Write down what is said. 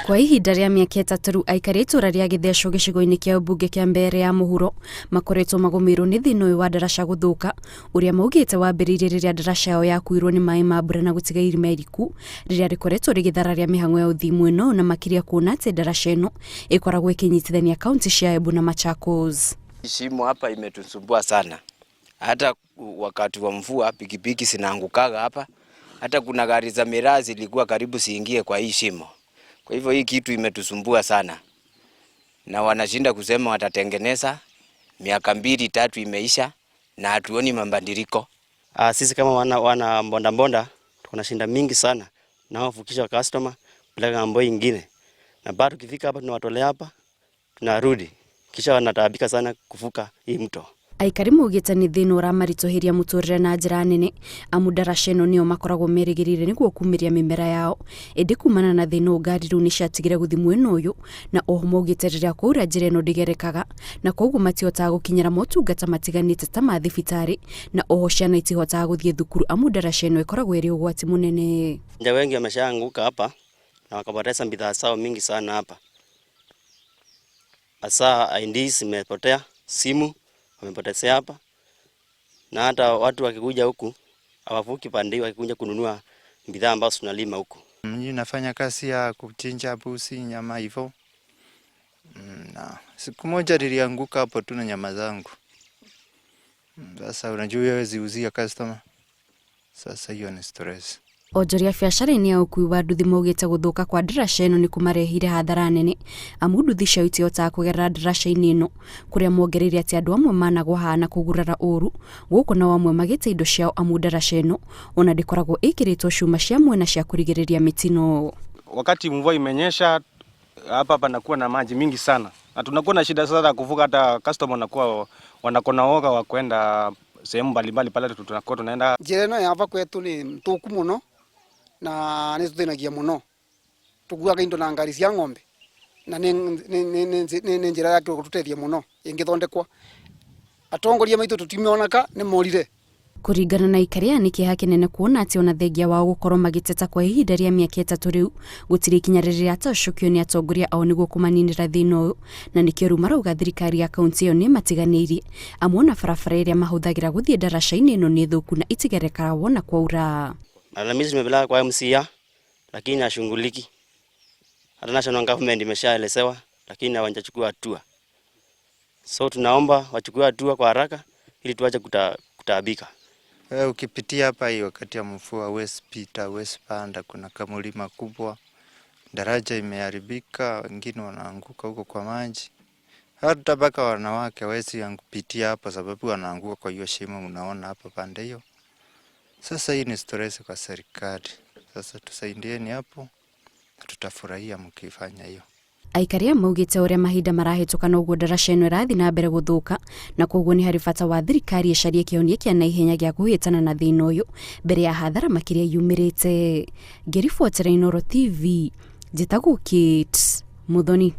Kwa ihinda rĩa mĩaka 3 rĩu aikari itũra rĩa Gĩtheco gĩcigo-inĩ kĩa ũmbunge kĩa mbere ya mũhuro makoretwo magũmĩirwo nĩ thĩna ũyũ wa ndaraca gũthũka ũrĩa maugĩte wambĩrĩirie rĩrĩa ndaraca yao yakuirwo nĩ maĩ ma mbura na gũtiga irima iriku rĩrĩa rĩkoretwo rĩgĩthararia mĩhang'o ya ũthimu ĩno na makĩria kuona atĩ ndaraca ĩno ĩkoragwo ĩkĩnyitithania kaunti cia Embu na Machakos. Shimo hapa imetusumbua sana. Hata wakati wa mvua pikipiki zinaangukaga hapa. Hata kuna gari za miraa zilikuwa karibu siingie kwa hii shimo. Kwa hivyo hii kitu imetusumbua sana. Na wanashinda kusema watatengeneza, miaka 2-3 imeisha na hatuoni mabadiliko. Sisi kama wana mbonda tuna shinda mingi sana na wafukisha customer bila ngambo nyingine. Na bado kifika hapa tunawatolea hapa tunarudi. Kisha wanataabika sana kuvuka hii mto. Aikari maugĩte nĩ thĩna ũramaritũhĩria mũtũrĩre na njĩra nene amu ndaraca ĩno nĩo makoragwo merĩgĩrĩire nĩguo kumĩria mĩmera yao ĩndĩ kumana na thĩna ũyũ ngari rĩu nĩciatigire gũthiĩ mwena ũyũ na oho maugĩte rĩrĩa kwaura njĩra ĩno ndĩgerekaga na koguo matihotaga gũkinyĩra motungata matiganĩte ta ma thibitarĩ na oho ciana itihotaga gũthiĩ thukuru amu ndaraca ĩno ĩkoragwo ĩrĩ ũgwati mũnene. Nja wengi wameshaanguka hapa na wakapoteza bidhaa zao mingi sana hapa. Hasa ID zimepotea, simu wamepotezea hapa na hata watu wakikuja huku hawavuki pande wakikuja kununua bidhaa ambazo tunalima huku. Mimi nafanya kazi ya kuchinja mbuzi nyama hivyo. Na siku moja nilianguka hapo tu na nyama zangu. Sasa unajua hawezi uzia customer. Sasa hiyo ni stress. Onjoria biacara-inĩ ya ũkui wa nduthi maugĩte gũthũka kwa ndaraca ĩno nĩ kũmarehire hathara nene amu nduthi cio itihotaga kũgerera ndaraca-inĩ ĩno kũrĩa mongereire atĩ andũ amwe managwo hana kũgurara ũru gũkũ na amwe magĩte indo ciao amu ndaraca ĩno ona ndĩkoragwo ĩkĩrĩtwo cuma cia mwena cia kũrigĩrĩria mĩtino. Wakati mvua imenyesha hapa panakuwa na maji mingi sana na tunakuwa na shida sana kuvuka, hata customer wanakona woga wa kwenda sehemu mbalimbali pale tunakuwa tunaenda. Njĩra ĩno ya hapa kwetu nĩ mtuku mũno na nĩ tũthĩnagia mũno tuguaga indo na ngari cia ng'ombe na nĩ njĩra yake gũtũteithia mũno ĩngĩthondekwa. Atongoria maitũ tũtimeonaka nĩ morire. Kũringana na aikari aya nĩ kĩeha kĩnene kuona atĩ ona thengia wao gũkorwo magĩteta kwa ihinda rĩa mĩaka 3 rĩu gũtirĩ ikinya rĩrĩa atacukio nĩ atongoria ao nĩguo kũmaninĩra thĩna ũyũ na nĩkĩo rĩu marauga thirikari ya kaunti ĩyo nĩ matiganĩirie amu ona barabara ĩrĩa mahũthagĩra gũthiĩ ndaraca-inĩ ĩno nĩ thũku na itigerekaga wona kwaura. Malalamishi zimepelekwa kwa MCA lakini hashunguliki. Hata national government imeshaelezewa lakini hawajachukua hatua. So tunaomba wachukue hatua kwa haraka ili tuache kutaabika. Ukipitia hapa hii wakati ya mvua West Peter, West Panda kuna kamulima kubwa. Daraja imeharibika, wengine wanaanguka huko kwa maji. Hata tabaka wanawake hawezi kupitia hapa sababu wanaanguka kwa hiyo shimo unaona hapa pande hiyo. Sasa hii ni stress kwa serikali. Sasa tusaidieni hapo. Tutafurahia mkifanya hiyo. Aikari maugĩte ũrĩa mahinda marahĩtũka noguo ndaraca ĩno ĩrathiĩ na mbere gũthũka na koguo nĩ harĩ bata wa thirikari ĩcarie kĩhonia kĩa naihenya gĩa kũhĩtana na thĩna ũyũ mbere ya hathara makĩria yumĩrĩte. Ngĩribotera Inooro TV, njĩtagwo Kate Muthoni.